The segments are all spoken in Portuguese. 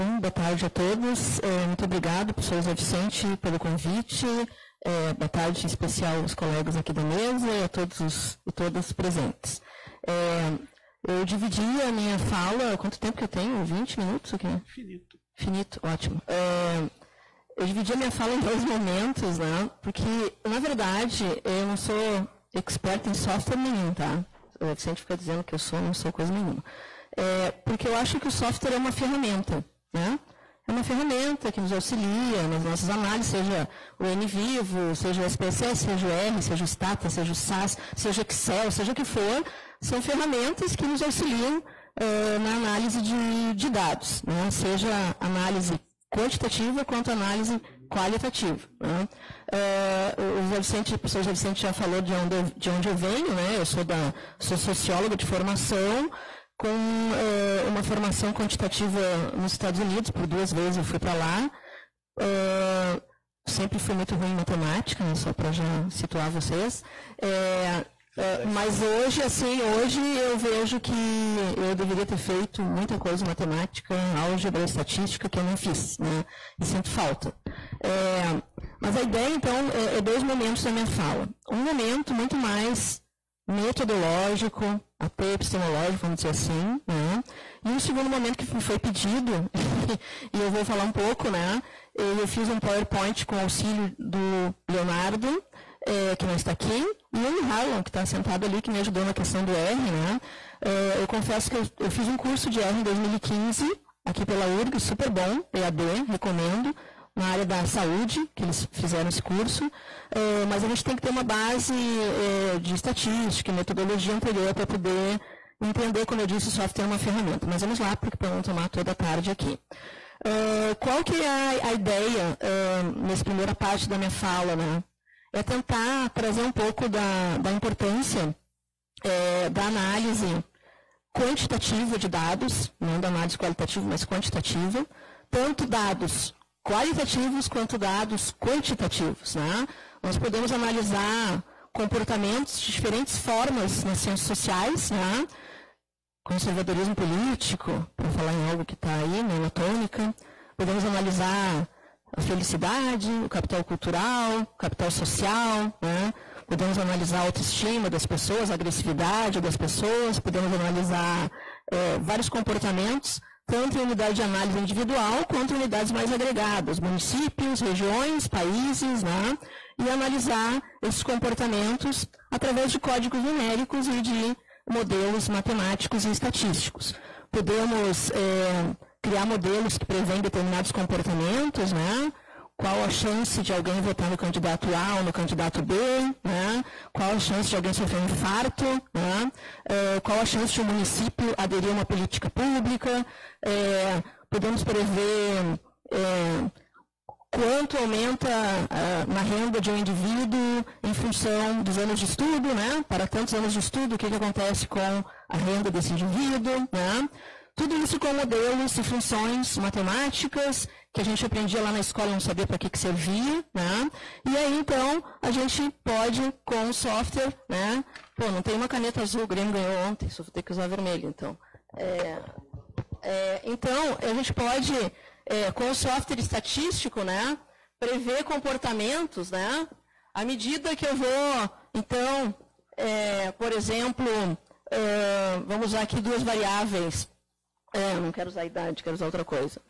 Bom, boa tarde a todos. Muito obrigado, professor José Vicente, pelo convite. Boa tarde em especial aos colegas aqui da mesa e a todos e todas presentes. Eu dividi a minha fala, quanto tempo que eu tenho? 20 minutos? Aqui? Finito. Finito, ótimo. Eu dividi a minha fala em 2 momentos, né? Porque, na verdade, eu não sou expert em software nenhum, tá? O Vicente fica dizendo que eu não sou coisa nenhuma. Porque eu acho que o software é uma ferramenta, né? É uma ferramenta que nos auxilia nas nossas análises, seja o NVivo, seja o SPSS, seja o R, seja o Stata, seja o SAS, seja o Excel, seja o que for, são ferramentas que nos auxiliam na análise de dados, né? Seja análise quantitativa quanto análise qualitativa, né? O professor José Vicente já falou de onde eu venho, né? Eu sou socióloga de formação, com uma formação quantitativa nos Estados Unidos, por 2 vezes eu fui para lá. Sempre fui muito ruim em matemática, né, só para já situar vocês. Mas hoje eu vejo que eu deveria ter feito muita coisa em matemática, álgebra, estatística, que eu não fiz, né, e sinto falta. Mas a ideia, então, é 2 momentos da minha fala. Um momento muito mais metodológico, até epistemológico, vamos dizer assim, né? E um segundo momento que me foi pedido, e eu vou falar um pouco, né? Eu fiz um PowerPoint com auxílio do Leonardo, que não está aqui, e o Harlan, que está sentado ali, que me ajudou na questão do R, né? Eu confesso que eu fiz um curso de R em 2015, aqui pela URG, super bom, EAD, recomendo, na área da saúde, que eles fizeram esse curso, mas a gente tem que ter uma base de estatística e metodologia anterior para poder entender, como eu disse, o software é uma ferramenta. Mas vamos lá, porque para não tomar toda a tarde aqui. Qual que é a ideia, nessa primeira parte da minha fala, né? É tentar trazer um pouco da importância da análise quantitativa de dados, não da análise qualitativa, mas quantitativa, tanto dados qualitativos quanto dados quantitativos, né? Nós podemos analisar comportamentos de diferentes formas nas ciências sociais, né? Conservadorismo político, para falar em algo que está aí, né, na tônica. Podemos analisar a felicidade, o capital cultural, o capital social, né? Podemos analisar a autoestima das pessoas, a agressividade das pessoas, podemos analisar vários comportamentos, tanto em unidade de análise individual, quanto em unidades mais agregadas, municípios, regiões, países, né? E analisar esses comportamentos através de códigos numéricos e de modelos matemáticos e estatísticos. Podemos criar modelos que prevêem determinados comportamentos, né? Qual a chance de alguém votar no candidato A ou no candidato B, né? Qual a chance de alguém sofrer um infarto, né? Qual a chance de um município aderir a uma política pública, podemos prever quanto aumenta na renda de um indivíduo em função dos anos de estudo, né? Para tantos anos de estudo, o que acontece com a renda desse indivíduo, né? Tudo isso com modelos e funções matemáticas, que a gente aprendia lá na escola e não sabia para que servia, né? E aí, então, a gente pode, com o software, né? Pô, não tem uma caneta azul, o Grêmio ganhou ontem, só vou ter que usar vermelho, então. Então, a gente pode, com o software estatístico, né? Prever comportamentos, né? À medida que eu vou, então, por exemplo, vamos usar aqui 2 variáveis. Não quero usar a idade, quero usar outra coisa.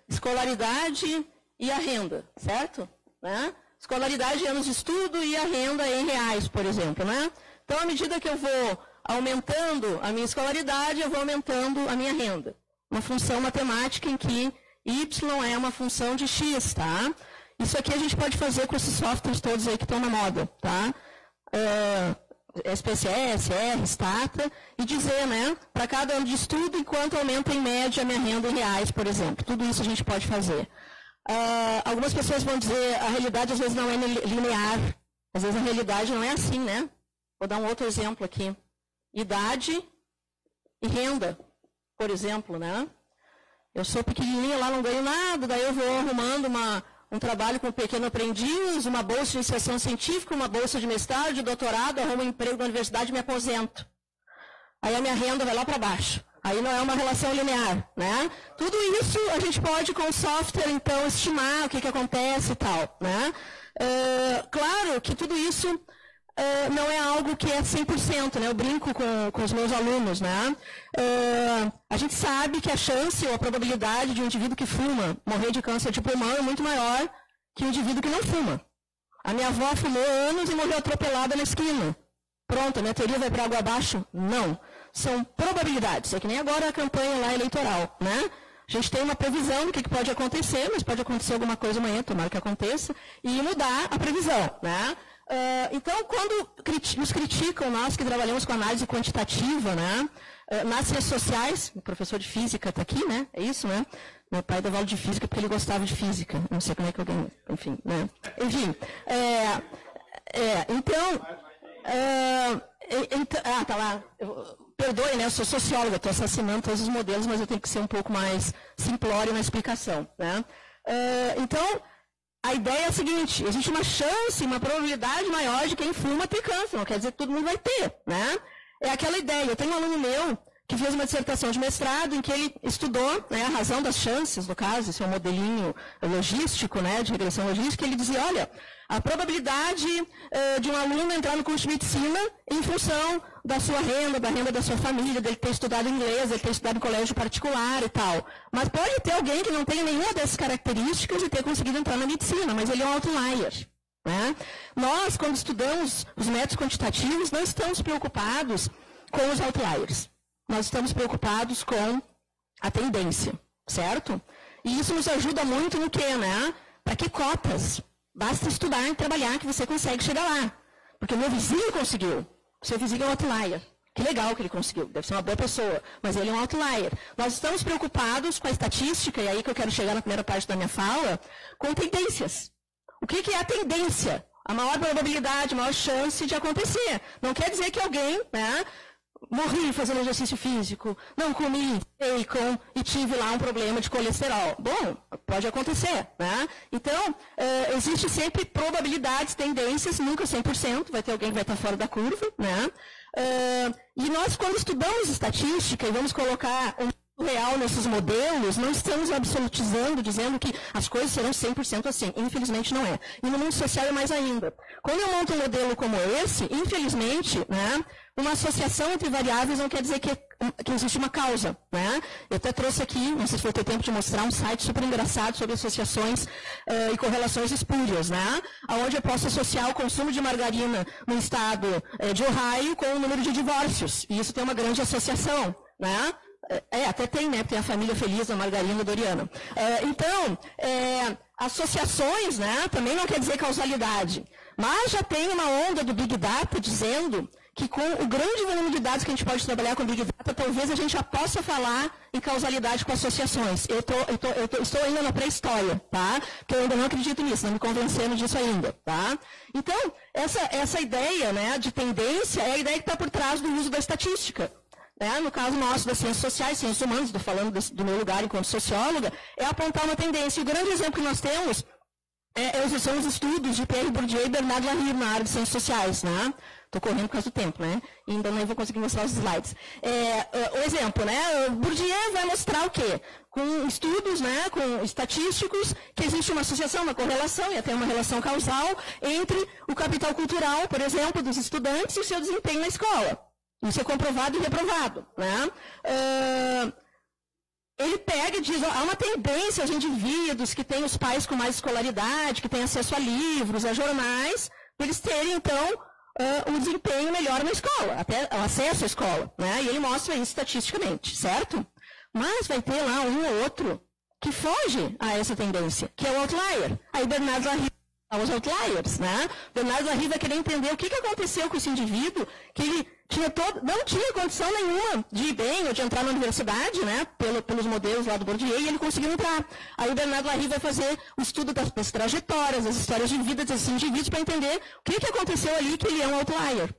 Escolaridade e a renda, certo? Né? Escolaridade em anos de estudo e a renda em reais, por exemplo. Né? Então, à medida que eu vou aumentando a minha escolaridade, eu vou aumentando a minha renda. Uma função matemática em que Y é uma função de X, tá? Isso aqui a gente pode fazer com esses softwares todos aí que estão na moda, tá? SPSS, R, Stata, e dizer, né, para cada ano de estudo, enquanto aumenta em média a minha renda em reais, por exemplo. Tudo isso a gente pode fazer. Algumas pessoas vão dizer, a realidade às vezes não é linear. Às vezes a realidade não é assim, né? Vou dar um outro exemplo aqui. Idade e renda, por exemplo, né? Eu sou pequenininha lá, não ganho nada, daí eu vou arrumando um trabalho com um pequeno aprendiz, uma bolsa de iniciação científica, uma bolsa de mestrado, de doutorado, arrumo um emprego na universidade e me aposento. Aí a minha renda vai lá para baixo. Aí não é uma relação linear, né? Tudo isso a gente pode, com o software, então, estimar o que acontece e tal, né? Claro que tudo isso não é algo que é 100%, né? Eu brinco com os meus alunos, né? A gente sabe que a chance ou a probabilidade de um indivíduo que fuma morrer de câncer de pulmão é muito maior que um indivíduo que não fuma. A minha avó fumou anos e morreu atropelada na esquina. Pronto, a minha teoria vai para água abaixo? Não. São probabilidades. É que nem agora a campanha lá eleitoral, né? A gente tem uma previsão do que pode acontecer, mas pode acontecer alguma coisa amanhã, tomara que aconteça, e mudar a previsão, né? Então, quando nos criticam, nós que trabalhamos com análise quantitativa, né? Nas ciências sociais, o professor de física está aqui, né? É isso, né? Meu pai dava aula de física porque ele gostava de física. Não sei como é que alguém... Enfim, né? Enfim. Tá lá. Perdoe, né? Eu sou socióloga, estou assassinando todos os modelos, mas eu tenho que ser um pouco mais simplório na explicação, né? Então, a ideia é a seguinte, existe uma chance, uma probabilidade maior de quem fuma ter câncer, não quer dizer que todo mundo vai ter, né? É aquela ideia. Eu tenho um aluno meu que fez uma dissertação de mestrado em que ele estudou, né, a razão das chances, no caso, esse é um modelinho logístico, né, de regressão logística, ele dizia, olha, a probabilidade de um aluno entrar no curso de medicina em função da sua renda, da renda da sua família, dele ter estudado inglês, dele ter estudado em colégio particular e tal. Mas pode ter alguém que não tenha nenhuma dessas características e ter conseguido entrar na medicina, mas ele é um outlier. Né? Nós, quando estudamos os métodos quantitativos, não estamos preocupados com os outliers. Nós estamos preocupados com a tendência, certo? E isso nos ajuda muito no quê, né? Para que cotas? Basta estudar e trabalhar que você consegue chegar lá. Porque o meu vizinho conseguiu. O seu vizinho é um outlier. Que legal que ele conseguiu. Deve ser uma boa pessoa. Mas ele é um outlier. Nós estamos preocupados com a estatística, e aí que eu quero chegar na primeira parte da minha fala, com tendências. O que é a tendência? A maior probabilidade, a maior chance de acontecer. Não quer dizer que alguém, né, morri fazendo exercício físico, não comi bacon e tive lá um problema de colesterol. Bom, pode acontecer, né? Então, existe sempre probabilidades, tendências, nunca 100%, vai ter alguém que vai estar fora da curva, né? E nós, quando estudamos estatística e vamos colocar um real nesses modelos, não estamos absolutizando, dizendo que as coisas serão 100% assim. Infelizmente não é. E no mundo social é mais ainda. Quando eu monto um modelo como esse, infelizmente, né, uma associação entre variáveis não quer dizer que existe uma causa. Né? Eu até trouxe aqui, não sei se vai ter tempo de mostrar, um site super engraçado sobre associações e correlações espúrias, né? Onde eu posso associar o consumo de margarina no estado de Ohio com o número de divórcios. E isso tem uma grande associação. Né? Até tem, né? Tem a família feliz da Margarina Doriana. Então, associações, né? Também não quer dizer causalidade. Mas já tem uma onda do Big Data dizendo que com o grande volume de dados que a gente pode trabalhar com Big Data, talvez a gente já possa falar em causalidade com associações. Eu estou ainda na pré-história, tá? Porque eu ainda não acredito nisso, não me convenceram disso ainda, tá? Então, essa ideia, né, de tendência é a ideia que está por trás do uso da estatística. No caso nosso das ciências sociais, ciências humanas, estou falando do meu lugar enquanto socióloga, é apontar uma tendência. E o grande exemplo que nós temos são os estudos de Pierre Bourdieu e Bernard Lahire na área de ciências sociais. Né? Estou correndo por causa do tempo, né? E ainda não vou conseguir mostrar os slides. O exemplo, né? O Bourdieu vai mostrar o quê? Com estudos, né, com estatísticos, que existe uma associação, uma correlação e até uma relação causal entre o capital cultural, por exemplo, dos estudantes e o seu desempenho na escola. Isso é comprovado e reprovado. Né? Ele pega e diz, há uma tendência aos indivíduos que têm os pais com mais escolaridade, que têm acesso a livros, a jornais, para eles terem, então, um desempenho melhor na escola, até o acesso à escola. Né? E ele mostra isso estatisticamente, certo? Mas vai ter lá um ou outro que foge a essa tendência, que é o outlier. Aí Bernard Lahire os outliers, né? Bernard Lahire vai querer entender o que aconteceu com esse indivíduo, que ele não tinha condição nenhuma de ir bem ou de entrar na universidade, né? Pelos modelos lá do Bourdieu, e ele conseguiu entrar. Aí o Bernard Lahire vai fazer o estudo das trajetórias, das histórias de vida desses indivíduos para entender o que aconteceu ali que ele é um outlier.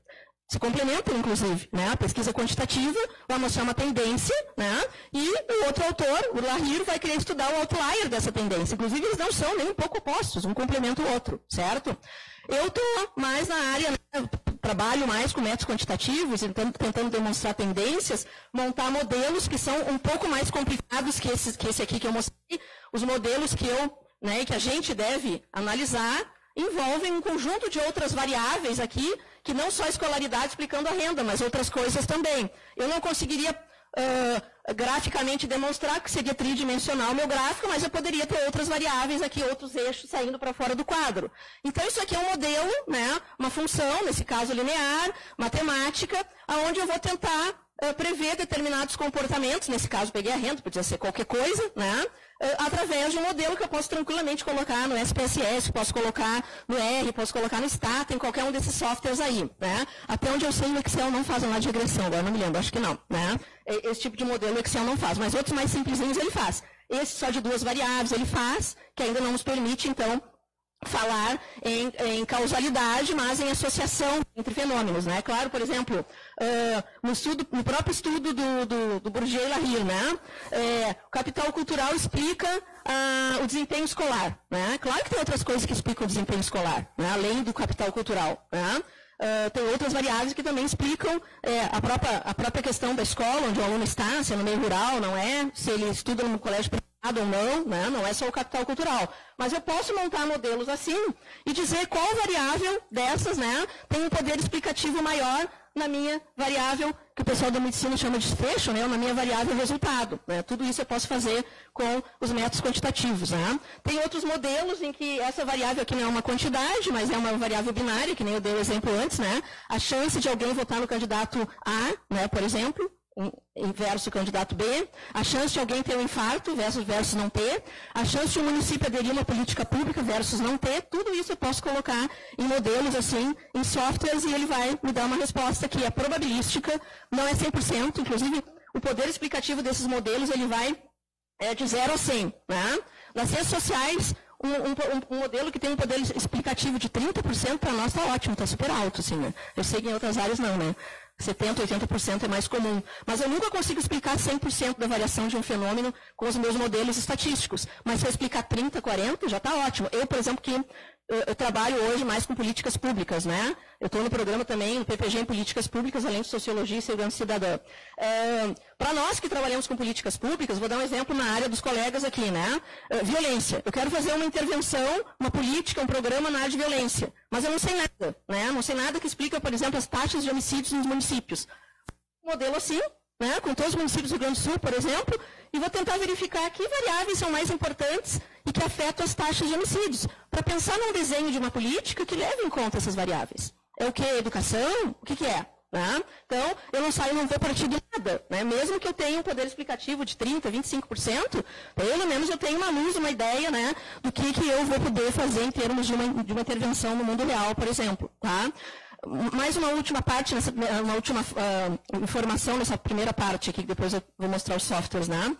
Se complementam, inclusive, né? A pesquisa quantitativa vai mostrar uma tendência, né? E o outro autor, o Lahire, vai querer estudar o outlier dessa tendência. Inclusive, eles não são nem um pouco opostos, um complementa o outro, certo? Eu estou mais na área, né, trabalho mais com métodos quantitativos, tentando demonstrar tendências, montar modelos que são um pouco mais complicados que esse aqui que eu mostrei. Os modelos que a gente deve analisar envolvem um conjunto de outras variáveis aqui, que não só a escolaridade explicando a renda, mas outras coisas também. Eu não conseguiria graficamente demonstrar que seria tridimensional o meu gráfico, mas eu poderia ter outras variáveis aqui, outros eixos saindo para fora do quadro. Então, isso aqui é um modelo, né, uma função, nesse caso linear, matemática, onde eu vou tentar prever determinados comportamentos, nesse caso peguei a renda, podia ser qualquer coisa, né, através de um modelo que eu posso tranquilamente colocar no SPSS, posso colocar no R, posso colocar no Stata, em qualquer um desses softwares aí, né. Até onde eu sei, o Excel não faz uma de regressão, agora não me lembro, acho que não, né. Esse tipo de modelo o Excel não faz, mas outros mais simplesinhos ele faz. Esse só de 2 variáveis ele faz, que ainda não nos permite, então, falar em causalidade, mas em associação entre fenômenos, né? Claro, por exemplo, no próprio estudo do Bourdieu e Lahire, né? O capital cultural explica o desempenho escolar, né? Claro que tem outras coisas que explicam o desempenho escolar, né? Além do capital cultural, né? Tem outras variáveis que também explicam a própria questão da escola, onde o aluno está, se é no meio rural, não é, se ele estuda no colégio privado ou não, né? Não é só o capital cultural. Mas eu posso montar modelos assim e dizer qual variável dessas, né, tem um poder explicativo maior na minha variável, que o pessoal da medicina chama de desfecho, né, ou na minha variável resultado. Né? Tudo isso eu posso fazer com os métodos quantitativos. Né? Tem outros modelos em que essa variável aqui não é uma quantidade, mas é uma variável binária, que nem eu dei o exemplo antes. Né? A chance de alguém votar no candidato A, né, por exemplo, versus o candidato B, a chance de alguém ter um infarto versus não ter, a chance de um município aderir a uma política pública versus não ter, tudo isso eu posso colocar em modelos, assim, em softwares, e ele vai me dar uma resposta que é probabilística, não é 100%, inclusive o poder explicativo desses modelos, ele vai de 0 a 100. Né? Nas ciências sociais, um modelo que tem um poder explicativo de 30%, para nós está ótimo, está super alto, assim, né? Eu sei que em outras áreas não, né? 70%, 80% é mais comum. Mas eu nunca consigo explicar 100% da variação de um fenômeno com os meus modelos estatísticos. Mas se eu explicar 30%, 40%, já está ótimo. Eu, por exemplo, eu trabalho hoje mais com políticas públicas, né? Eu estou no programa também, no PPG em políticas públicas, além de sociologia e segurança cidadã. Para nós que trabalhamos com políticas públicas, vou dar um exemplo na área dos colegas aqui, né? Violência. Eu quero fazer uma intervenção, uma política, um programa na área de violência. Mas eu não sei nada, né? Não sei nada que explica, por exemplo, as taxas de homicídios nos municípios. Um modelo assim, né? Com todos os municípios do Rio Grande do Sul, por exemplo, e vou tentar verificar que variáveis são mais importantes e que afetam as taxas de homicídios, para pensar num desenho de uma política que leve em conta essas variáveis. É o que? Educação? O que é? Né? Então, eu não vou partir de nada. Né? Mesmo que eu tenha um poder explicativo de 30%, 25%, pelo menos eu tenho uma luz, uma ideia, né, do que eu vou poder fazer em termos de uma intervenção no mundo real, por exemplo. Tá? Mais uma última parte, uma última informação nessa primeira parte aqui, que depois eu vou mostrar os softwares. Né?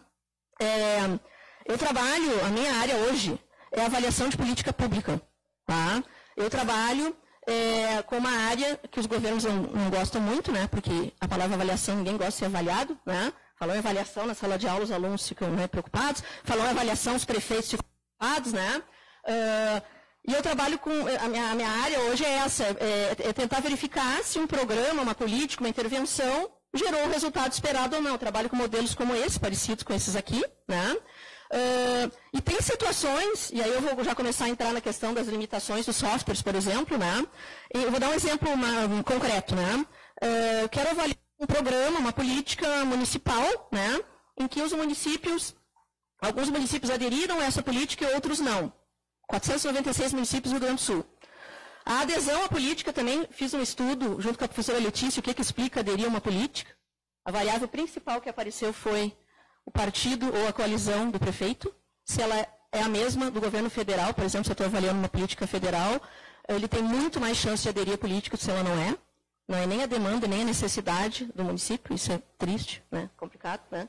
Eu trabalho, a minha área hoje é avaliação de política pública. Tá? Eu trabalho com uma área que os governos não gostam muito, né? Porque a palavra avaliação, ninguém gosta de ser avaliado. Né? Falou em avaliação na sala de aula, os alunos ficam, né, preocupados. Falou em avaliação, os prefeitos ficam preocupados. Né? E eu trabalho com, a minha área hoje é essa, é tentar verificar se um programa, uma política, uma intervenção gerou o resultado esperado ou não. Eu trabalho com modelos como esse, parecidos com esses aqui. Né? E tem situações, e aí eu vou já começar a entrar na questão das limitações dos softwares, por exemplo. Né? E eu vou dar um exemplo concreto. Né? Eu quero avaliar um programa, uma política municipal, né, em que os municípios, alguns municípios aderiram a essa política e outros não. 496 municípios do Rio Grande do Sul. A adesão à política também, fiz um estudo junto com a professora Letícia, o que explica aderir a uma política. A variável principal que apareceu foi o partido ou a coalizão do prefeito. Se ela é a mesma do governo federal, por exemplo, se eu estou avaliando uma política federal, ele tem muito mais chance de aderir à política se ela não é. Não é nem a demanda, nem a necessidade do município, isso é triste, né? Complicado. Né?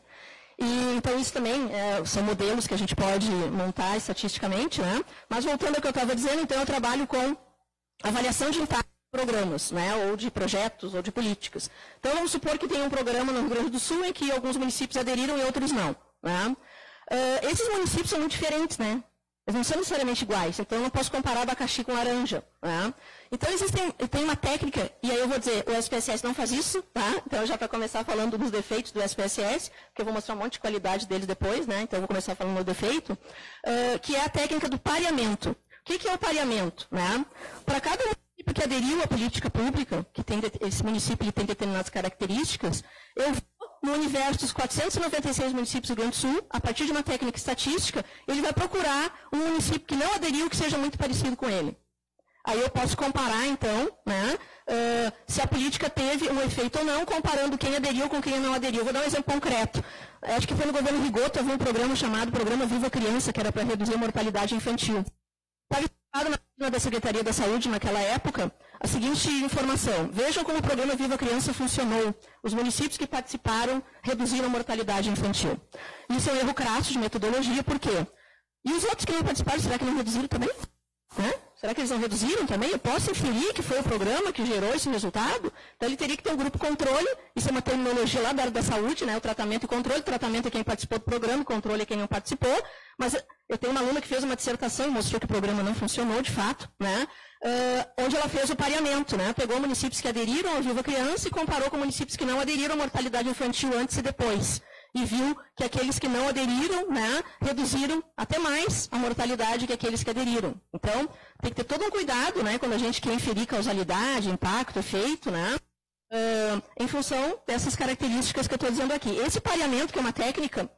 E, então, isso também são modelos que a gente pode montar estatisticamente. Né? Mas, voltando ao que eu estava dizendo, então, eu trabalho com avaliação de impacto de programas, né? Ou de projetos, ou de políticas. Então, vamos supor que tem um programa no Rio Grande do Sul em que alguns municípios aderiram e outros não. Né? Esses municípios são muito diferentes, né? Eles não são necessariamente iguais, então eu não posso comparar abacaxi com laranja. Né? Então tem uma técnica, e aí eu vou dizer, o SPSS não faz isso, tá? Então já para começar falando dos defeitos do SPSS, que eu vou mostrar um monte de qualidade deles depois, né? Então eu vou começar falando do defeito, que é a técnica do pareamento. O que é o pareamento? Né? Para cada município que aderiu à política pública, que tem, esse município ele tem determinadas características, eu vou no universo dos 496 municípios do Rio Grande do Sul, a partir de uma técnica estatística, ele vai procurar um município que não aderiu, que seja muito parecido com ele. Aí eu posso comparar, então, né, se a política teve um efeito ou não, comparando quem aderiu com quem não aderiu. Vou dar um exemplo concreto. Acho que foi no governo Rigoto, havia um programa chamado Programa Viva Criança, que era para reduzir a mortalidade infantil. Estava informado na página da Secretaria da Saúde, naquela época, a seguinte informação. Vejam como o programa Viva Criança funcionou. Os municípios que participaram reduziram a mortalidade infantil. Isso é um erro crasso de metodologia, por quê? E os outros que não participaram, será que não reduziram também? Né? Será que eles não reduziram também? Eu posso inferir que foi o programa que gerou esse resultado? Então ele teria que ter um grupo controle, isso é uma terminologia lá da área da saúde, né? O tratamento e controle. O tratamento é quem participou do programa, o controle é quem não participou. Mas eu tenho uma aluna que fez uma dissertação e mostrou que o programa não funcionou, de fato, né? Onde ela fez o pareamento, né? Pegou municípios que aderiram ao Viva Criança e comparou com municípios que não aderiram à mortalidade infantil antes e depois. E viu que aqueles que não aderiram, né, reduziram até mais a mortalidade que aqueles que aderiram. Então, tem que ter todo um cuidado, né, quando a gente quer inferir causalidade, impacto, efeito, né, em função dessas características que eu estou dizendo aqui. Esse pareamento, que é uma técnica,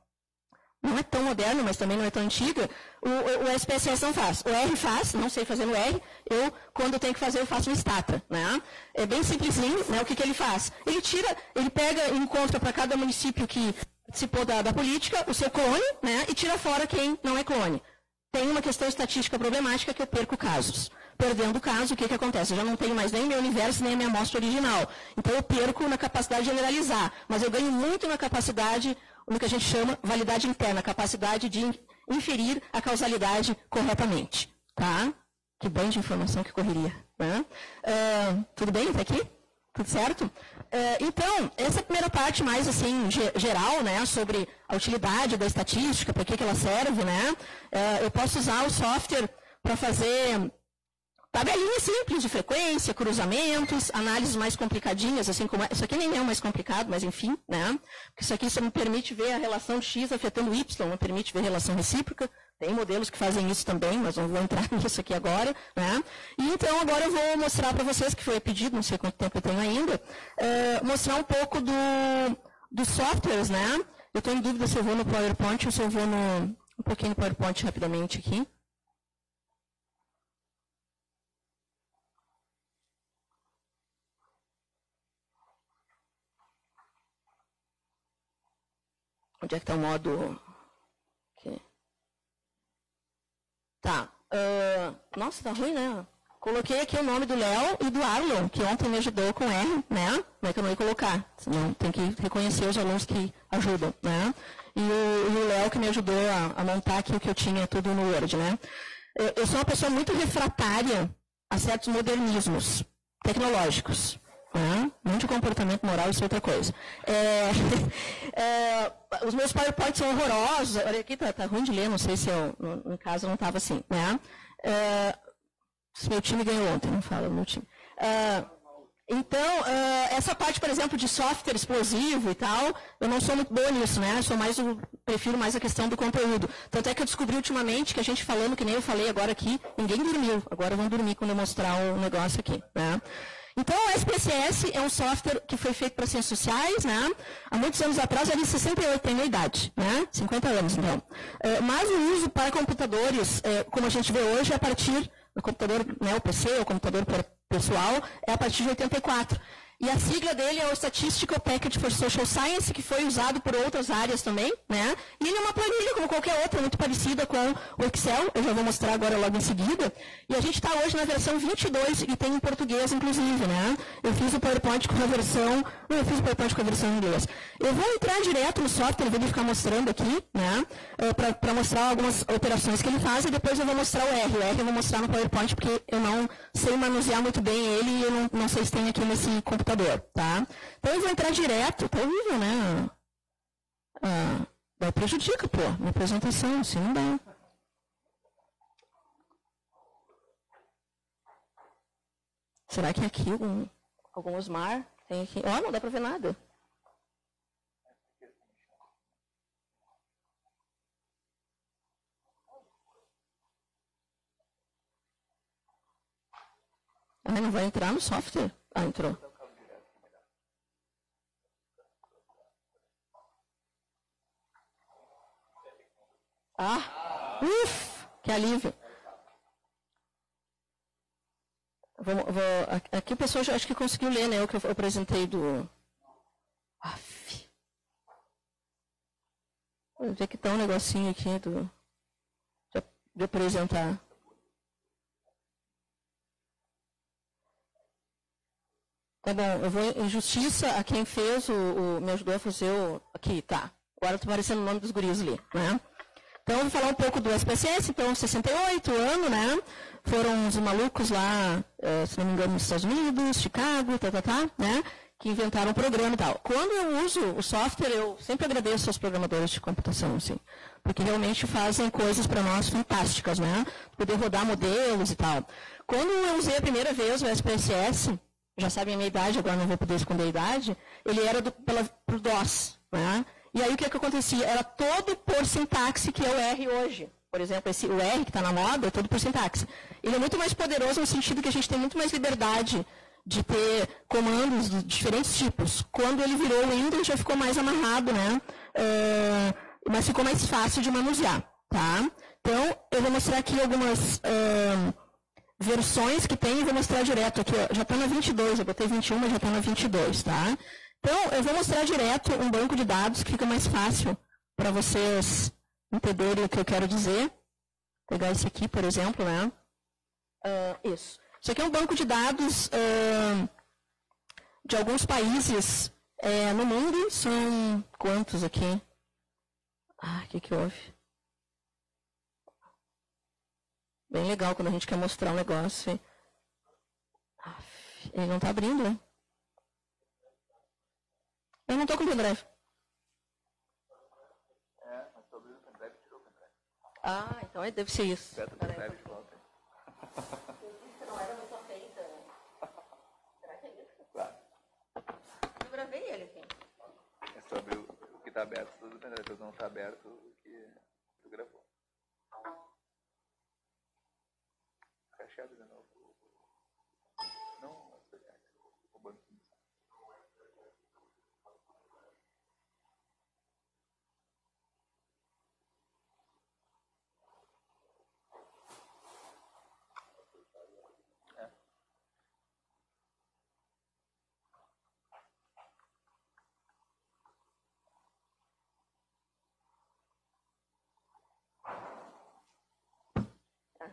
não é tão moderna, mas também não é tão antiga, o SPSS não faz. O R faz, não sei fazer no R, quando eu tenho que fazer, eu faço no Stata. Né? É bem simplesinho, né, o que ele faz? Ele pega e encontra para cada município que participou da política, o seu clone, né, e tira fora quem não é clone. Tem uma questão estatística problemática que eu perco casos. Perdendo o caso, o que acontece? Eu já não tenho mais nem o meu universo, nem a minha amostra original. Então eu perco na capacidade de generalizar, mas eu ganho muito na capacidade, no que a gente chama validade interna, a capacidade de inferir a causalidade corretamente. Tá? Que banho de informação que correria. Né? Tudo bem até aqui? Tudo certo? Então, essa é a primeira parte mais assim, geral, né, sobre a utilidade da estatística, para que ela serve. Né? Eu posso usar o software para fazer tabelinhas simples de frequência, cruzamentos, análises mais complicadinhas, assim como isso aqui nem é o mais complicado, mas enfim, né? Porque isso aqui só me permite ver a relação X afetando Y, não permite ver a relação recíproca. Tem modelos que fazem isso também, mas não vou entrar nisso aqui agora. Né? E então agora eu vou mostrar para vocês, que foi pedido, não sei quanto tempo eu tenho ainda, mostrar um pouco dos softwares, né? Eu estou em dúvida se eu vou no PowerPoint ou se eu vou um pouquinho no PowerPoint rapidamente aqui. Onde é que está o modo? Aqui. Tá. Nossa, tá ruim, né? Coloquei aqui o nome do Léo e do Arlon, que ontem me ajudou com R, né? Como é que eu não ia colocar? Senão tem que reconhecer os alunos que ajudam, né? E o Léo que me ajudou a montar aqui o que eu tinha tudo no Word, né? Eu sou uma pessoa muito refratária a certos modernismos tecnológicos. Não de comportamento moral, isso é outra coisa. Os meus PowerPoints são horrorosos. Olha aqui, tá ruim de ler, não sei se no caso não estava assim. Né? Se meu time ganhou ontem, não fala meu time. Então, essa parte, por exemplo, de software explosivo e tal, eu não sou muito boa nisso, né? Prefiro mais a questão do conteúdo. Tanto é que eu descobri ultimamente que a gente falando, que nem eu falei agora aqui, ninguém dormiu. Agora vão dormir quando eu mostrar o negócio aqui. Né? Então, o SPSS é um software que foi feito para ciências sociais, né? Há muitos anos atrás, era de 68, tem minha idade, né? 50 anos, então. Mas o uso para computadores, como a gente vê hoje, é a partir do computador, né, o PC, o computador pessoal, é a partir de 84. E a sigla dele é o Statistical Package for Social Science, que foi usado por outras áreas também, né? E ele é uma planilha, como qualquer outra, muito parecida com o Excel, eu já vou mostrar agora logo em seguida. E a gente está hoje na versão 22 e tem em português, inclusive, né? Eu fiz o PowerPoint com a versão... Não, eu fiz o PowerPoint com a versão em inglês. Eu vou entrar direto no software, vou ficar mostrando aqui, né? Para mostrar algumas operações que ele faz, e depois eu vou mostrar o R. O R eu vou mostrar no PowerPoint, porque eu não sei manusear muito bem ele e eu não sei se tem aqui nesse computador. Tá? Então eu vou entrar direto, tá horrível, né? Daí prejudica, pô, minha apresentação, assim não dá. Será que é aqui algum Osmar? Tem aqui. Ó, não dá para ver nada. Ah, não vai entrar no software? Ah, entrou. Ah, que alívio. Aqui o pessoal já acho que conseguiu ler, né? O que eu apresentei do... Aff. Vou ver que tá um negocinho aqui de apresentar. Tá bom, eu vou em justiça a quem fez, me ajudou a fazer o... Aqui, tá. Agora está aparecendo o nome dos guris ali, né? Então, eu vou falar um pouco do SPSS, então, 68 ano, né? Foram os malucos lá, se não me engano, nos Estados Unidos, Chicago, né? Que inventaram o programa e tal. Quando eu uso o software, eu sempre agradeço aos programadores de computação, assim, porque realmente fazem coisas para nós fantásticas, né? Poder rodar modelos e tal. Quando eu usei a primeira vez o SPSS, já sabem a minha idade, agora não vou poder esconder a idade, ele era por DOS, né? E aí o que acontecia? Era todo por sintaxe que é o R hoje. Por exemplo, o R que está na moda é todo por sintaxe. Ele é muito mais poderoso no sentido que a gente tem muito mais liberdade de ter comandos de diferentes tipos. Quando ele virou o Windows, já ficou mais amarrado, né? Mas ficou mais fácil de manusear, tá? Então, eu vou mostrar aqui algumas versões que tem e vou mostrar direto aqui. Ó, já está na 22, eu botei 21, mas já está na 22, tá? Então, eu vou mostrar direto um banco de dados que fica mais fácil para vocês entenderem o que eu quero dizer. Vou pegar esse aqui, por exemplo, né? Isso. Isso aqui é um banco de dados de alguns países no mundo. São quantos aqui? O que houve? Bem legal quando a gente quer mostrar um negócio. Ele não está abrindo, né? Eu não estou com o pendrive. Mas tu abriu o pendrive e tirou o pendrive. Então deve ser isso. Beta o pendrive de volta. Não era muito feita. Será que é isso? Claro. Eu gravei ele aqui. Mas tu abriu o que está aberto, tudo o pendrive. Tu não está aberto o que tu gravou. Cacheado de novo. Não, o banquinho.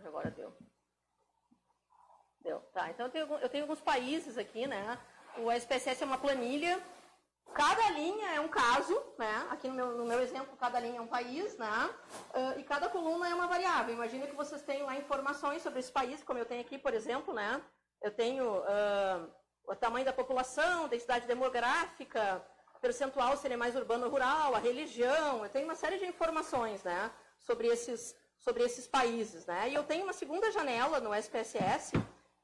Agora deu. Deu. Tá, então eu tenho alguns países aqui, né? O SPSS é uma planilha. Cada linha é um caso, né? Aqui no meu exemplo, cada linha é um país, né? E cada coluna é uma variável. Imagina que vocês têm lá informações sobre esse país, como eu tenho aqui, por exemplo, né? Eu tenho o tamanho da população, densidade demográfica, percentual se ele é mais urbano ou rural, a religião. Eu tenho uma série de informações, né? Sobre esses países, né? E eu tenho uma segunda janela no SPSS,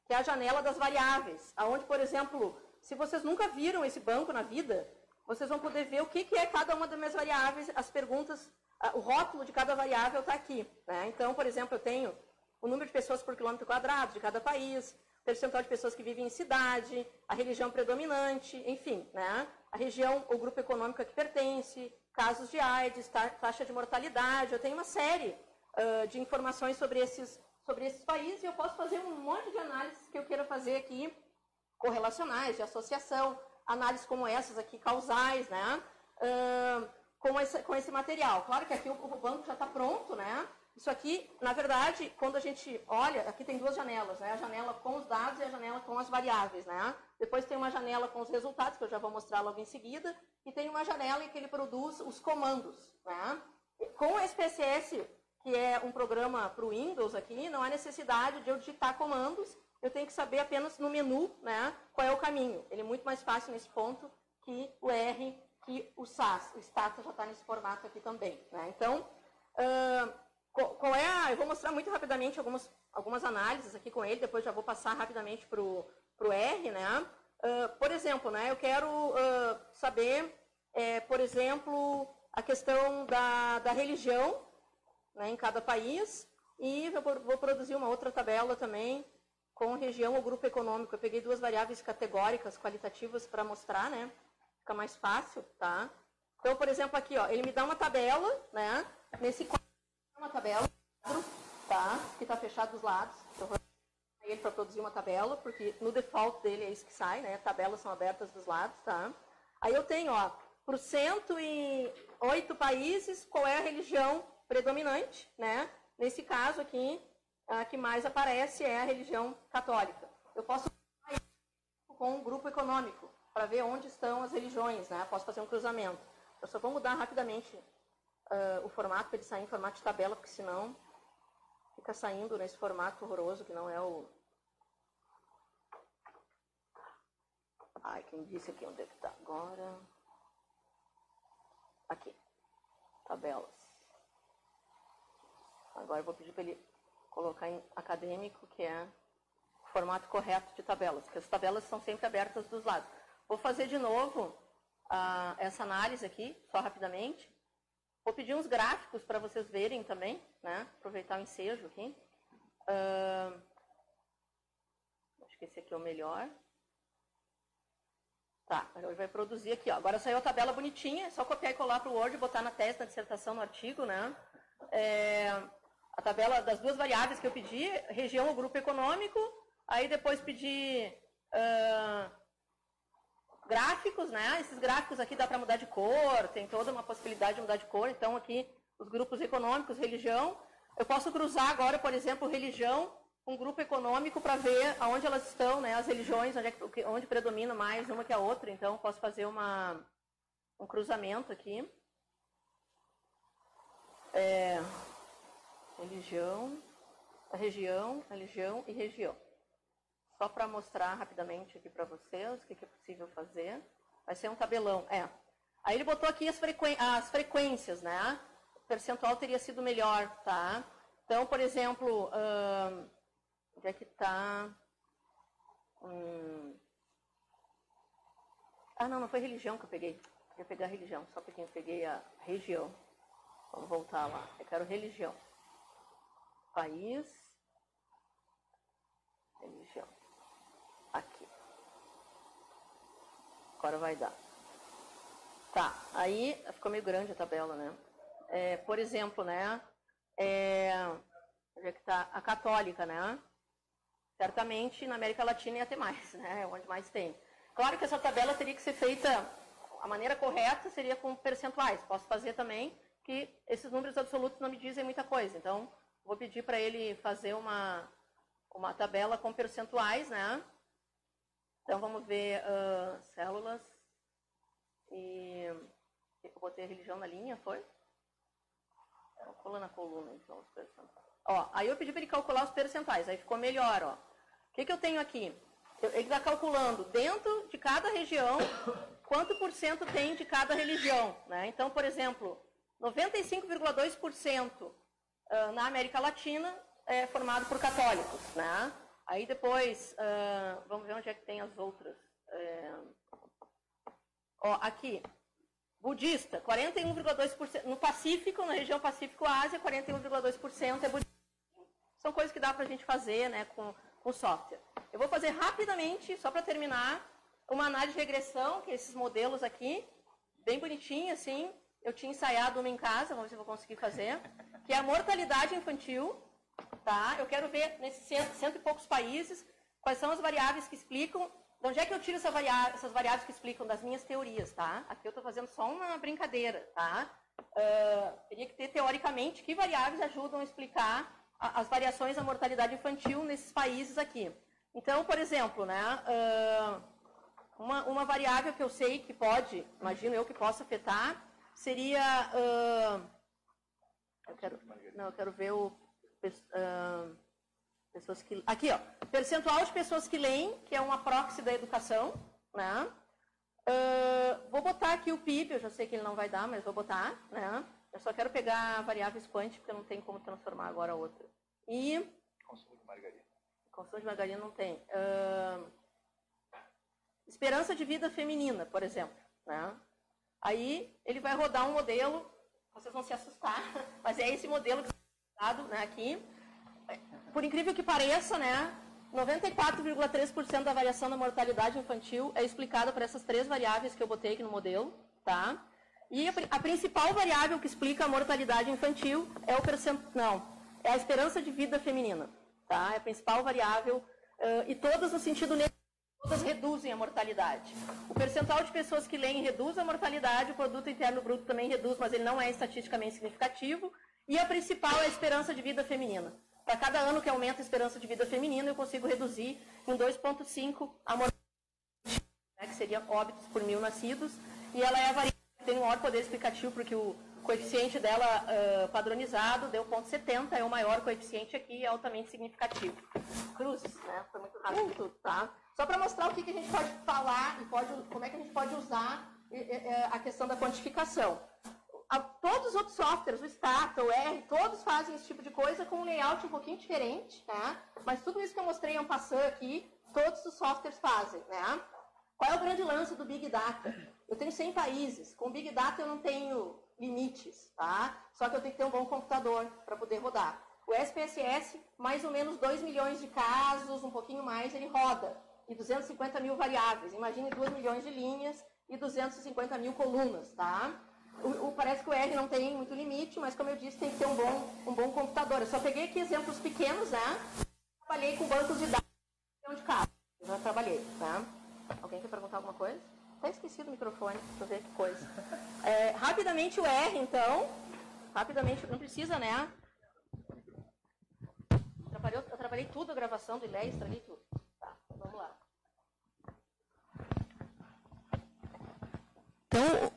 que é a janela das variáveis, aonde, por exemplo, se vocês nunca viram esse banco na vida, vocês vão poder ver o que é cada uma das minhas variáveis, as perguntas, o rótulo de cada variável está aqui, né? Então, por exemplo, eu tenho o número de pessoas por quilômetro quadrado de cada país, percentual de pessoas que vivem em cidade, a religião predominante, enfim, né? A região, o grupo econômico a que pertence, casos de AIDS, taxa de mortalidade. Eu tenho uma série de informações sobre esses países e eu posso fazer um monte de análises que eu queira fazer aqui, correlacionais, de associação, análises como essas aqui, causais, né? Com esse material. Claro que aqui o banco já está pronto, né? Isso aqui, na verdade, quando a gente olha, aqui tem duas janelas, né? A janela com os dados e a janela com as variáveis, né? Depois tem uma janela com os resultados, que eu já vou mostrar logo em seguida, e tem uma janela em que ele produz os comandos, né? Com o SPSS, que é um programa para o Windows aqui, não há necessidade de eu digitar comandos, eu tenho que saber apenas no menu, né, qual é o caminho. Ele é muito mais fácil nesse ponto que o R, que o SAS. O Stata já está nesse formato aqui também, né? Então, qual é eu vou mostrar muito rapidamente algumas análises aqui com ele, depois já vou passar rapidamente para o pro R, né? Por exemplo, né, eu quero saber, por exemplo, a questão da religião, né, em cada país, e eu vou produzir uma outra tabela também com região ou grupo econômico. Eu peguei duas variáveis categóricas, qualitativas, para mostrar, né? Fica mais fácil, tá? Então, por exemplo, aqui, ó, ele me dá uma tabela, né? Nesse quadro, uma tabela, tá? Que está fechado dos lados. Eu vou ele para produzir uma tabela, porque no default dele é isso que sai, né? Tabelas são abertas dos lados, tá? Aí eu tenho, ó, por 108 países, qual é a religião predominante, né? Nesse caso aqui, a que mais aparece é a religião católica. Eu posso com um grupo econômico, para ver onde estão as religiões, né? Posso fazer um cruzamento. Eu só vou mudar rapidamente o formato, para ele sair em formato de tabela, porque senão fica saindo nesse formato horroroso, que não é o... Ai, quem disse aqui onde é que está agora? Aqui, tabelas. Agora eu vou pedir para ele colocar em acadêmico, que é o formato correto de tabelas, porque as tabelas são sempre abertas dos lados. Vou fazer de novo essa análise aqui, só rapidamente. Vou pedir uns gráficos para vocês verem também, né? Aproveitar o ensejo aqui. Acho que esse aqui é o melhor. Tá, ele vai produzir aqui, ó. Agora saiu a tabela bonitinha, é só copiar e colar para o Word, botar na tese, na dissertação, no artigo, né? A tabela das duas variáveis que eu pedi, região ou grupo econômico, aí depois pedi gráficos, né? Esses gráficos aqui dá para mudar de cor, tem toda uma possibilidade de mudar de cor, então aqui os grupos econômicos, religião. Eu posso cruzar agora, por exemplo, religião com grupo econômico para ver aonde elas estão, né? As religiões, onde predomina mais uma que a outra, então posso fazer um cruzamento aqui. Religião e região. Só para mostrar rapidamente aqui para vocês o que é possível fazer. Vai ser um tabelão. Aí ele botou aqui as frequências, né? O percentual teria sido melhor, tá? Então, por exemplo, onde é que está? Não foi religião que eu peguei. Eu ia pegar a religião, só porque eu peguei a região. Vamos voltar lá. Eu quero religião. País. Religião. Aqui. Agora vai dar. Tá, aí ficou meio grande a tabela, né? Por exemplo, né? Onde é que está? A católica, né? Certamente na América Latina ia ter mais, né? É onde mais tem. Claro que essa tabela teria que ser feita, a maneira correta seria com percentuais. Posso fazer também que esses números absolutos não me dizem muita coisa. Então, vou pedir para ele fazer uma tabela com percentuais, né? Então, vamos ver células. E eu botei a religião na linha, foi? Calcula na coluna, então, os percentuais. Aí eu pedi para ele calcular os percentuais. Aí ficou melhor, ó. O que eu tenho aqui? Ele está calculando dentro de cada região quanto por cento tem de cada religião, né? Então, por exemplo, 95,2% na América Latina é formado por católicos, né? Aí depois, vamos ver onde é que tem as outras. Aqui, budista, 41,2%. No Pacífico, na região Pacífico-Ásia, 41,2% é budista. São coisas que dá para a gente fazer, né, com software. Eu vou fazer rapidamente, só para terminar, uma análise de regressão, que é esses modelos aqui, bem bonitinho, assim. Eu tinha ensaiado uma em casa, vamos ver se eu vou conseguir fazer, que é a mortalidade infantil, tá? Eu quero ver nesses cento e poucos países quais são as variáveis que explicam, de onde é que eu tiro essas variáveis que explicam das minhas teorias, tá? Aqui eu estou fazendo só uma brincadeira, tá? Teria que ter, teoricamente, que variáveis ajudam a explicar as variações da mortalidade infantil nesses países aqui. Então, por exemplo, né, uma variável que eu sei que pode, imagino eu que possa afetar, seria... eu quero ver pessoas que... Aqui, ó, percentual de pessoas que leem, que é uma proxy da educação, né? Vou botar aqui o PIB, eu já sei que ele não vai dar, mas vou botar, né? Eu só quero pegar a variável expoente, porque não tem como transformar agora a outra. E... Consumo de margarina. Consumo de margarina não tem. esperança de vida feminina, por exemplo. Né? Aí ele vai rodar um modelo, vocês vão se assustar, mas é esse modelo que está dado, né, aqui. Por incrível que pareça, né, 94,3% da variação da mortalidade infantil é explicada por essas 3 variáveis que eu botei aqui no modelo. Tá? E a principal variável que explica a mortalidade infantil é o é a esperança de vida feminina. Tá? É a principal variável, e todas no sentido negativo, todas reduzem a mortalidade. O percentual de pessoas que leem reduz a mortalidade, o produto interno bruto também reduz, mas ele não é estatisticamente significativo. E a principal é a esperança de vida feminina. Para cada ano que aumenta a esperança de vida feminina, eu consigo reduzir em 2,5 a mortalidade, né, que seria óbitos por 1.000 nascidos. E ela é a variável que tem um maior poder explicativo, porque o coeficiente dela padronizado deu 0,70, é o maior coeficiente aqui, é altamente significativo. Cruzes, né? Foi muito rápido tudo, tá? Só para mostrar o que a gente pode falar e como é que a gente pode usar a questão da quantificação. Todos os outros softwares, o Stata, o R, todos fazem esse tipo de coisa com um layout um pouquinho diferente, né? Mas tudo isso que eu mostrei em passando aqui, todos os softwares fazem, né? Qual é o grande lance do Big Data? Eu tenho 100 países. Com Big Data eu não tenho limites, tá? Só que eu tenho que ter um bom computador para poder rodar. O SPSS, mais ou menos 2 milhões de casos, um pouquinho mais, ele roda. E 250 mil variáveis. Imagine 2 milhões de linhas e 250 mil colunas, tá? Parece que o R não tem muito limite, mas como eu disse, tem que ter um bom computador. Eu só peguei aqui exemplos pequenos, né? Trabalhei com bancos de dados de casos. Eu já trabalhei, tá? Alguém quer perguntar alguma coisa? Até esqueci do microfone, deixa eu ver que coisa. Rapidamente o R, então. Rapidamente, não precisa, né? Eu trabalhei tudo, a gravação do ILE, estraguei tudo. Tá, vamos lá. Então,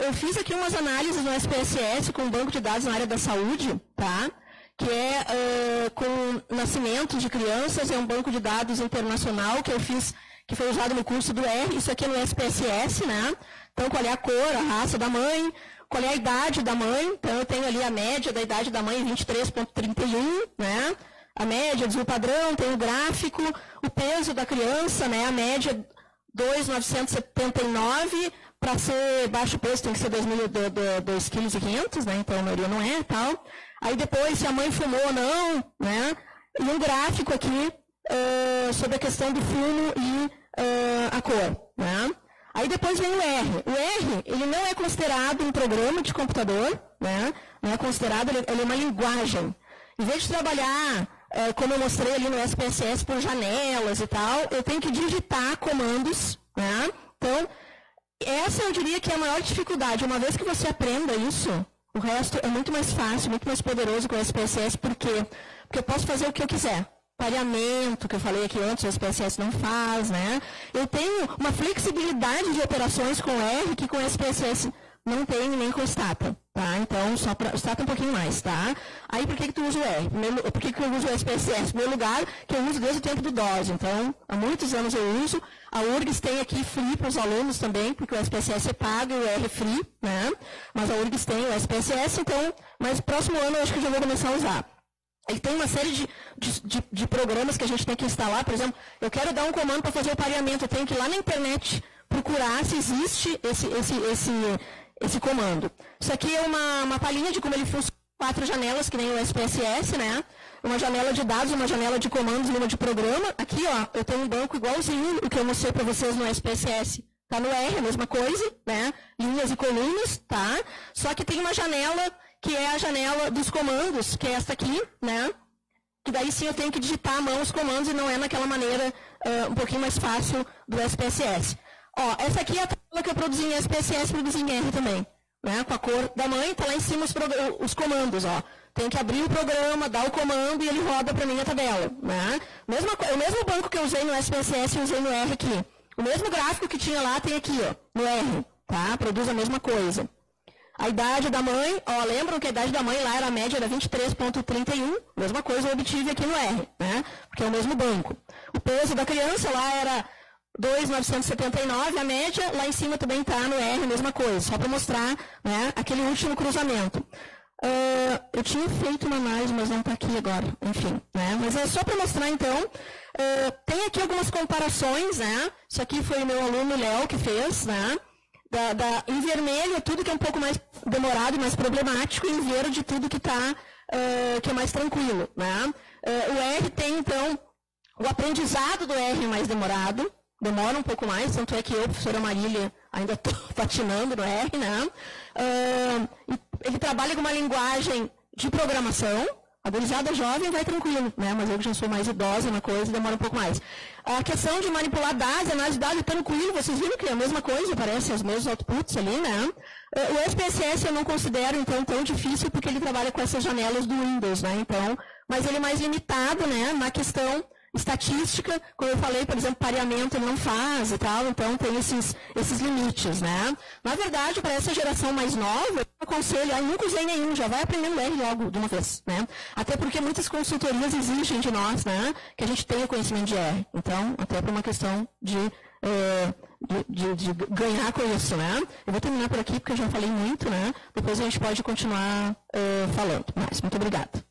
eu fiz aqui umas análises no SPSS com um banco de dados na área da saúde, tá? Que é com nascimento de crianças, é um banco de dados internacional que eu fiz, que foi usado no curso do R, isso aqui é no SPSS, né? Então, qual é a cor, a raça da mãe, qual é a idade da mãe, então eu tenho ali a média da idade da mãe, 23,31, né? A média, o padrão, tem o gráfico, o peso da criança, né? A média 2,979, para ser baixo peso tem que ser 2,5 kg, né? Então a maioria não é, tal. Aí depois, se a mãe fumou ou não, né? E um gráfico aqui sobre a questão do fumo e a cor, né? Aí depois vem o R. O R, ele não é considerado um programa de computador, né? Não é considerado, ele é uma linguagem. Em vez de trabalhar, como eu mostrei ali no SPSS, por janelas e tal, eu tenho que digitar comandos, né? Então, essa eu diria que é a maior dificuldade. Uma vez que você aprenda isso, o resto é muito mais fácil, muito mais poderoso com o SPSS. Por quê? Porque eu posso fazer o que eu quiser. Pareamento, que eu falei aqui antes, o SPSS não faz, né? Eu tenho uma flexibilidade de operações com R que com o SPSS não tem nem com o Stata, tá? Então, só para o Stata um pouquinho mais, tá? Aí, por que tu usa o R? Por que eu uso o SPSS? Em primeiro lugar, que eu uso desde o tempo do DOS. Então, há muitos anos eu uso. A URGS tem aqui free para os alunos também, porque o SPSS é pago e o R é free, né? Mas a URGS tem o SPSS, então, mas próximo ano eu acho que eu já vou começar a usar. Ele tem uma série de programas que a gente tem que instalar. Por exemplo, eu quero dar um comando para fazer o pareamento. Eu tenho que ir lá na internet procurar se existe esse comando. Isso aqui é uma palhinha de como ele funciona. 4 janelas, que nem o SPSS, né? Uma janela de dados, uma janela de comandos e uma de programa. Aqui, ó, eu tenho um banco igualzinho o que eu mostrei para vocês no SPSS. Tá no R, a mesma coisa, né? Linhas e colunas, tá? Só que tem uma janela que é a janela dos comandos, que é essa aqui, né? Que daí sim eu tenho que digitar à mão os comandos e não é naquela maneira um pouquinho mais fácil do SPSS. Ó, essa aqui é a tabela que eu produzi em SPSS, produzi em R também. Né? Com a cor da mãe, está lá em cima os comandos, ó. Tem que abrir o programa, dar o comando e ele roda para mim a tabela. Né? O mesmo banco que eu usei no SPSS, eu usei no R aqui. O mesmo gráfico que tinha lá tem aqui, ó, no R. Tá? Produz a mesma coisa. A idade da mãe, ó, lembram que a idade da mãe lá era a média era 23,31, mesma coisa eu obtive aqui no R, né? Porque é o mesmo banco. O peso da criança lá era 2,979, a média, lá em cima também está no R, mesma coisa, só para mostrar, né, aquele último cruzamento. Eu tinha feito uma análise, mas não está aqui agora, enfim, né? Mas é só para mostrar, então, tem aqui algumas comparações, né? Isso aqui foi o meu aluno Léo que fez, né? Em vermelho, tudo que é um pouco mais demorado e mais problemático, e em verde, tudo que que é mais tranquilo, né? O R tem, então, o aprendizado do R é mais demorado, demora um pouco mais, tanto é que eu, professora Marília, ainda estou patinando no R, né? Ele trabalha com uma linguagem de programação. A gurizada jovem vai tranquilo, né? Mas eu que já sou mais idosa na coisa, demora um pouco mais. A questão de manipular dados, análise de dados, tranquilo, vocês viram que é a mesma coisa, parece os mesmos outputs ali, né? O SPSS eu não considero, então, tão difícil, porque ele trabalha com essas janelas do Windows, né? Então, mas ele é mais limitado, né? Na questão estatística, como eu falei, por exemplo, pareamento ele não faz e tal, então tem esses limites, né? Na verdade, para essa geração mais nova, eu aconselho, nunca usei nenhum, já vai aprendendo R logo de uma vez, né? Até porque muitas consultorias exigem de nós, né, que a gente tenha conhecimento de R. Então, até por uma questão de ganhar com isso, né? Eu vou terminar por aqui, porque eu já falei muito, né? Depois a gente pode continuar falando mais. Muito obrigada.